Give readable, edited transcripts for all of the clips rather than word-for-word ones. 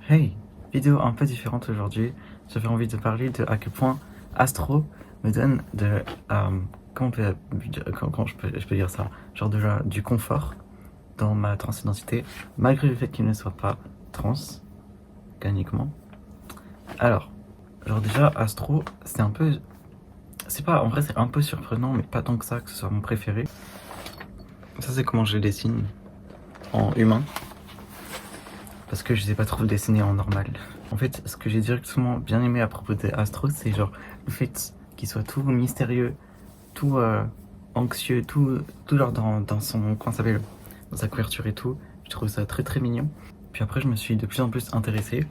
Hey, vidéo un peu différente aujourd'hui. J'avais envie de parler de à quel point Astro me donne de comment, comment je peux dire ça, genre du confort dans ma transidentité, malgré le fait qu'il ne soit pas trans, organiquement. Alors, genre déjà Astro, c'est un peu, c'est pas, en vrai c'est un peu surprenant, mais pas tant que ça que ce soit mon préféré. Ça c'est comment je le dessine en humain, parce que je sais pas trop le dessiner en normal. En fait, ce que j'ai directement bien aimé à propos de Astro, c'est genre le fait qu'il soit tout mystérieux, tout anxieux, tout genre dans son, comment ça s'appelle, dans sa couverture et tout. Je trouve ça très très mignon. Puis après, je me suis de plus en plus intéressé.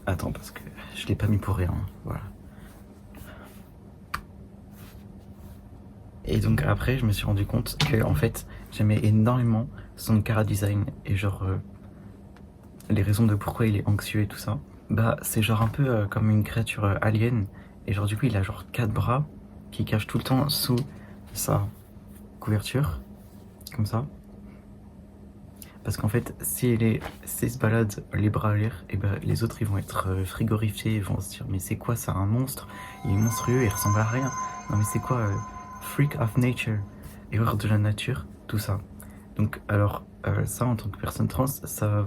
Attends, parce que je l'ai pas mis pour rien, voilà. Et donc après, je me suis rendu compte que en fait, j'aimais énormément son chara design et genre les raisons de pourquoi il est anxieux et tout ça. Bah, c'est genre un peu comme une créature alien. Et genre, du coup, il a genre 4 bras qui cachent tout le temps sous sa couverture. Comme ça. Parce qu'en fait, s'il se balade les bras à l'air, et ben les autres ils vont être frigorifiés. Ils vont se dire, mais c'est quoi, c'est un monstre? Il est monstrueux, il ressemble à rien. Non, mais c'est quoi, freak of nature, erreur de la nature, tout ça. Donc, alors, ça en tant que personne trans, ça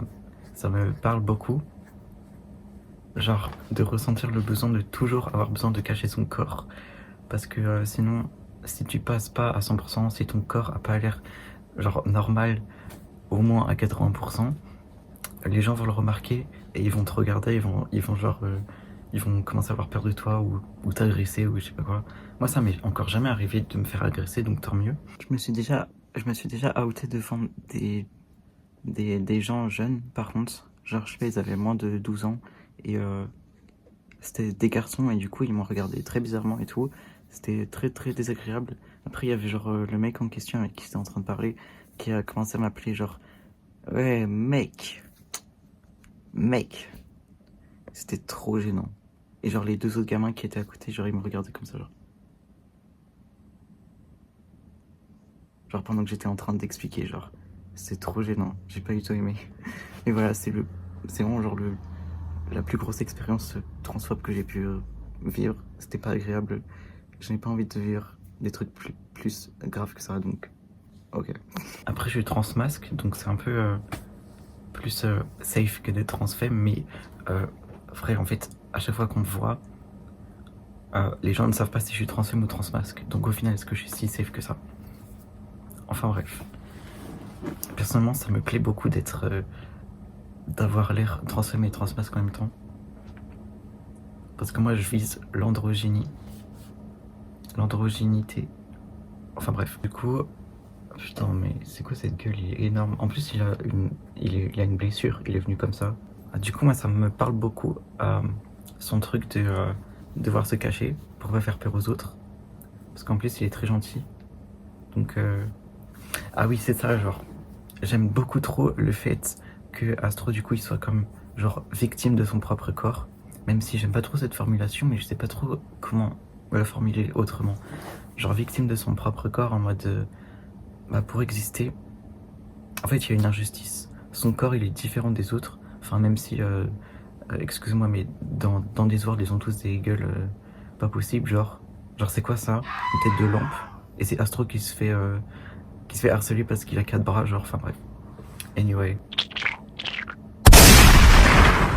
me parle beaucoup. Genre de ressentir le besoin de toujours avoir besoin de cacher son corps. Parce que sinon, si tu passes pas à 100%, si ton corps a pas l'air genre normal, au moins à 80%, les gens vont le remarquer et ils vont te regarder, ils vont commencer à avoir peur de toi ou t'agresser ou je sais pas quoi. Moi, ça m'est encore jamais arrivé de me faire agresser, donc tant mieux. Je me suis déjà outé devant des gens jeunes, par contre. Genre, je sais pas, ils avaient moins de 12 ans et c'était des garçons et du coup, ils m'ont regardé très bizarrement et tout. C'était très très désagréable. Après, il y avait genre le mec en question avec qui j'étais en train de parler qui a commencé à m'appeler genre ouais, mec. C'était trop gênant. Et genre les deux autres gamins qui étaient à côté, genre ils me regardaient comme ça, genre pendant que j'étais en train d'expliquer, genre c'est trop gênant. J'ai pas du tout aimé. Mais voilà, c'est vraiment genre la plus grosse expérience transphobe que j'ai pu vivre. C'était pas agréable. Je n'ai pas envie de vivre des trucs plus graves que ça, donc ok. Après, je suis transmasque, donc c'est un peu plus safe que d'être transfemme, mais frère, en fait, à chaque fois qu'on me voit, les gens ne savent pas si je suis transfemme ou transmasque. Donc au final, est-ce que je suis si safe que ça? Enfin bref. Personnellement, ça me plaît beaucoup d'avoir l'air transfemme et transmasque en même temps. Parce que moi, je vise l'androgynité. Enfin bref. Du coup, putain, mais c'est quoi cette gueule? Il est énorme. En plus, il a une blessure. Il est venu comme ça. Ah, du coup, moi, ça me parle beaucoup. Son truc de devoir se cacher pour pas faire peur aux autres. Parce qu'en plus, il est très gentil. Donc, ah oui, c'est ça, genre. J'aime beaucoup trop le fait que Astro, du coup, il soit comme, genre, victime de son propre corps. Même si j'aime pas trop cette formulation, mais je sais pas trop comment la formuler autrement. Genre, victime de son propre corps en mode. Bah, pour exister, en fait, il y a une injustice. Son corps, il est différent des autres. Enfin, même si. Excuse-moi, mais dans des worlds, ils ont tous des gueules pas possibles, genre. Genre, c'est quoi ça? Une tête de lampe. Et c'est Astro qui se fait harceler parce qu'il a 4 bras, genre, enfin bref. Anyway.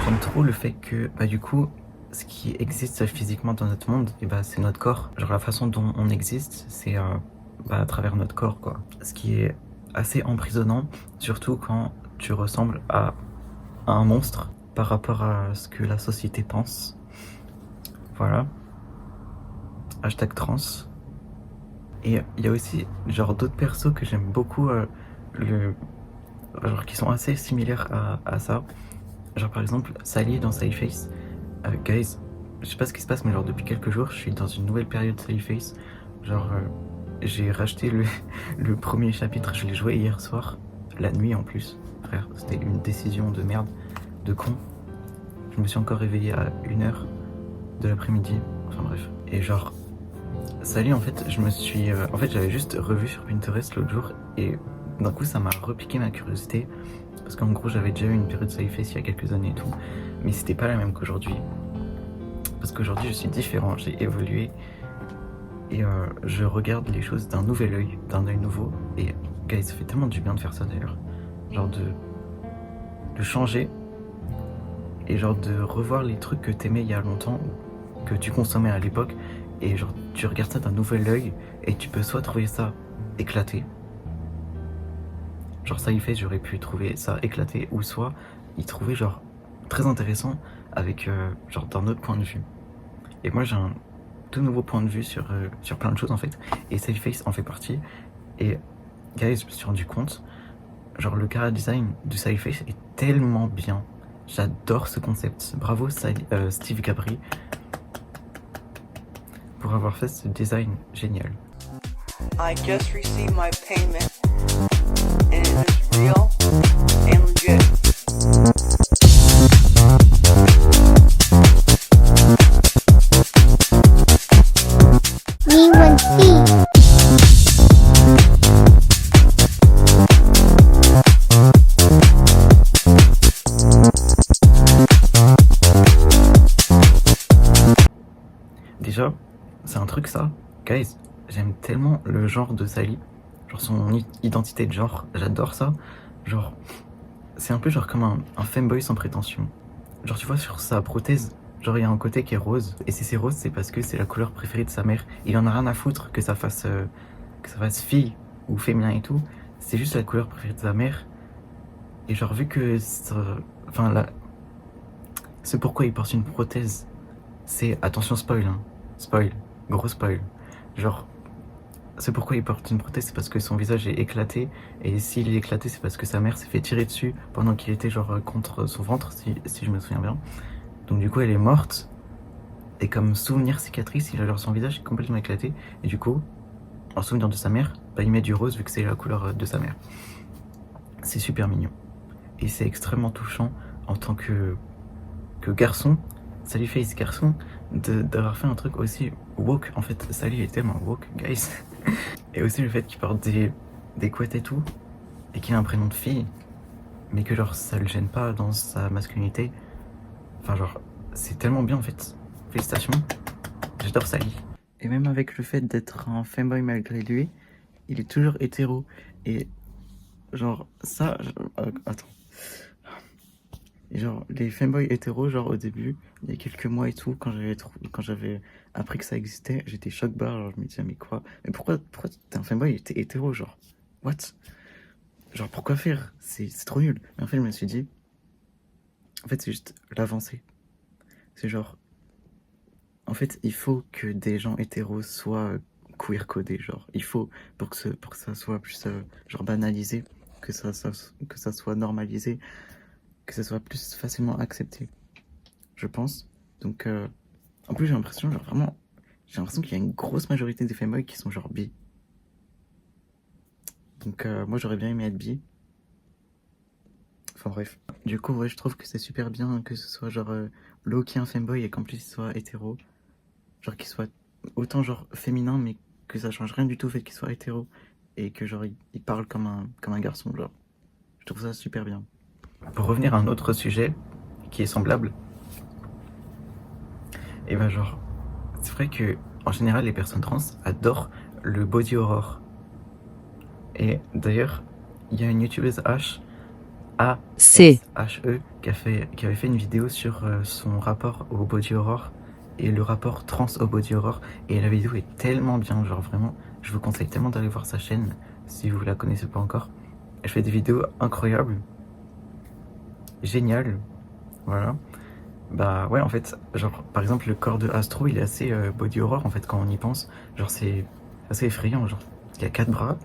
J'aime trop le fait que, bah, du coup, ce qui existe physiquement dans notre monde, et bah, c'est notre corps. Genre, la façon dont on existe, c'est bah, à travers notre corps, quoi. Ce qui est assez emprisonnant, surtout quand tu ressembles à un monstre par rapport à ce que la société pense. Voilà. Hashtag trans. Et il y a aussi genre d'autres persos que j'aime beaucoup, genre qui sont assez similaires à ça. Genre par exemple Sally dans Sallyface. Guys, je sais pas ce qui se passe, mais genre depuis quelques jours, je suis dans une nouvelle période Sallyface. Genre j'ai racheté le premier chapitre, je l'ai joué hier soir, la nuit en plus. Frère, c'était une décision de merde, de con. Je me suis encore réveillé à 1h de l'après-midi. Enfin bref. Et genre Sally, en fait, en fait, j'avais juste revu sur Pinterest l'autre jour et d'un coup ça m'a repiqué ma curiosité. Parce qu'en gros j'avais déjà eu une période Skyface il y a quelques années et tout. Mais c'était pas la même qu'aujourd'hui. Parce qu'aujourd'hui je suis différent, j'ai évolué. Et je regarde les choses d'un nouvel œil, d'un œil nouveau. Et guys, ça fait tellement du bien de faire ça d'ailleurs. Genre de changer. Et genre de revoir les trucs que t'aimais il y a longtemps, que tu consommais à l'époque. Et genre tu regardes ça d'un nouvel œil. Et tu peux soit trouver ça éclaté. Genre ça y fait, j'aurais pu trouver ça éclaté. Ou soit y trouver genre très intéressant avec genre d'un autre point de vue. Et moi j'ai un tout nouveau point de vue sur plein de choses en fait. Et Safeface en fait partie. Et guys, je me suis rendu compte, genre le chara design de Safeface est tellement bien. J'adore ce concept. Bravo Steve Gabry pour avoir fait ce design génial. I just received my payment and it is real and legit. Déjà, c'est un truc ça, guys, j'aime tellement le genre de Sally, genre son identité de genre, j'adore ça. Genre, c'est un peu genre comme un femboy sans prétention. Genre tu vois sur sa prothèse, genre il y a un côté qui est rose, et si c'est rose c'est parce que c'est la couleur préférée de sa mère. Il en a rien à foutre que ça fasse fille ou féminin et tout, c'est juste la couleur préférée de sa mère. Et genre vu que enfin là, c'est pourquoi il porte une prothèse, c'est, attention spoil hein, spoil, gros spoil, genre c'est pourquoi il porte une prothèse, c'est parce que son visage est éclaté, et s'il est éclaté c'est parce que sa mère s'est fait tirer dessus pendant qu'il était genre contre son ventre, si je me souviens bien. Donc du coup elle est morte, et comme souvenir cicatrice, il a genre son visage est complètement éclaté, et du coup, en souvenir de sa mère, bah, il met du rose vu que c'est la couleur de sa mère. C'est super mignon. Et c'est extrêmement touchant en tant que garçon, Sally Face garçon, d'avoir fait un truc aussi woke. En fait, Sally est tellement woke, guys. Et aussi le fait qu'il porte des couettes et tout, et qu'il a un prénom de fille, mais que genre ça le gêne pas dans sa masculinité. Enfin genre, c'est tellement bien en fait. Félicitations, j'adore Sally. Et même avec le fait d'être un femboy malgré lui, il est toujours hétéro. Et genre ça, attends. Et genre les femboys hétéros, genre au début, il y a quelques mois et tout, quand j'avais appris que ça existait, j'étais choc barre, genre je me disais mais quoi? Mais pourquoi t'es un femboy et t'es hétéro, genre? What? Genre pourquoi faire? C'est trop nul. Mais en fait je me suis dit, en fait c'est juste l'avancée. C'est genre, en fait il faut que des gens hétéros soient queer codés, genre. Il faut, pour que ça soit plus genre banalisé, que ça soit normalisé, que ça soit plus facilement accepté, je pense. Donc, en plus, j'ai l'impression, genre vraiment, j'ai l'impression qu'il y a une grosse majorité des femboys qui sont genre bi. Donc, moi, j'aurais bien aimé être bi. Enfin, bref. Du coup, ouais, je trouve que c'est super bien que ce soit genre low-key un femboy et qu'en plus il soit hétéro. Genre qu'il soit autant genre féminin, mais que ça change rien du tout au fait qu'il soit hétéro. Et que genre il parle comme un garçon, genre. Je trouve ça super bien. Pour revenir à un autre sujet qui est semblable, et ben genre, c'est vrai que en général les personnes trans adorent le body horror. Et d'ailleurs, il y a une youtubeuse H-A-S-H-E qui avait fait une vidéo sur son rapport au body horror et le rapport trans au body horror. Et la vidéo est tellement bien, genre vraiment, je vous conseille tellement d'aller voir sa chaîne si vous la connaissez pas encore. Elle fait des vidéos incroyables, géniales, voilà. Bah ouais, en fait, genre par exemple le corps de Astro il est assez body horror en fait quand on y pense. Genre c'est assez effrayant, genre il y a 4 bras.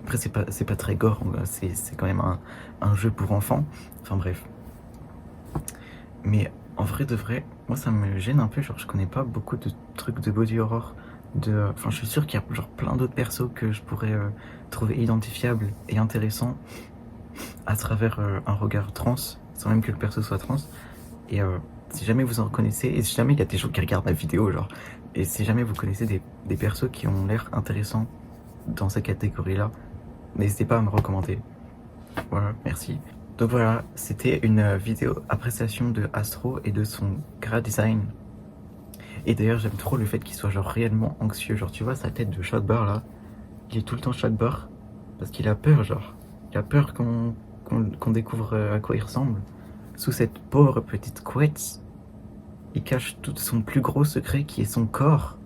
Après c'est pas très gore, c'est quand même un jeu pour enfants. Enfin bref. Mais en vrai de vrai, moi ça me gêne un peu, genre je connais pas beaucoup de trucs de body horror. Enfin je suis sûr qu'il y a genre plein d'autres persos que je pourrais trouver identifiables et intéressants à travers un regard trans, sans même que le perso soit trans. Et si jamais vous en connaissez, et si jamais il y a des gens qui regardent ma vidéo, genre, et si jamais vous connaissez des persos qui ont l'air intéressants dans cette catégorie-là, N'hésitez pas à me recommander. Voilà, merci. Donc voilà, c'était une vidéo appréciation de Astro et de son graphic design. Et d'ailleurs, j'aime trop le fait qu'il soit genre réellement anxieux. Genre, tu vois sa tête de Shadbar là, il est tout le temps Shadbar parce qu'il a peur, genre. Il a peur qu'on découvre à quoi il ressemble. Sous cette pauvre petite couette, il cache tout son plus gros secret qui est son corps.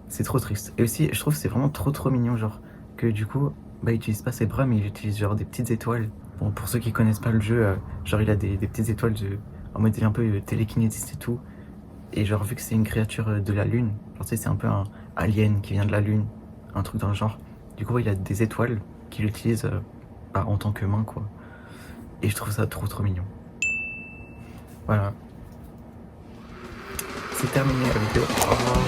C'est trop triste. Et aussi, je trouve que c'est vraiment trop mignon, genre, que du coup, bah, il utilise pas ses bras, mais il utilise genre des petites étoiles. Bon, pour ceux qui connaissent pas le jeu, genre, il a des petites étoiles en mode il est un peu télékinésiste et tout. Et genre, vu que c'est une créature de la lune, genre, tu sais, c'est un peu un alien qui vient de la lune, un truc dans le genre. Du coup, il a des étoiles qu'il utilise bah, en tant que main, quoi. Et je trouve ça trop mignon. Voilà. C'est terminé la vidéo. Au revoir.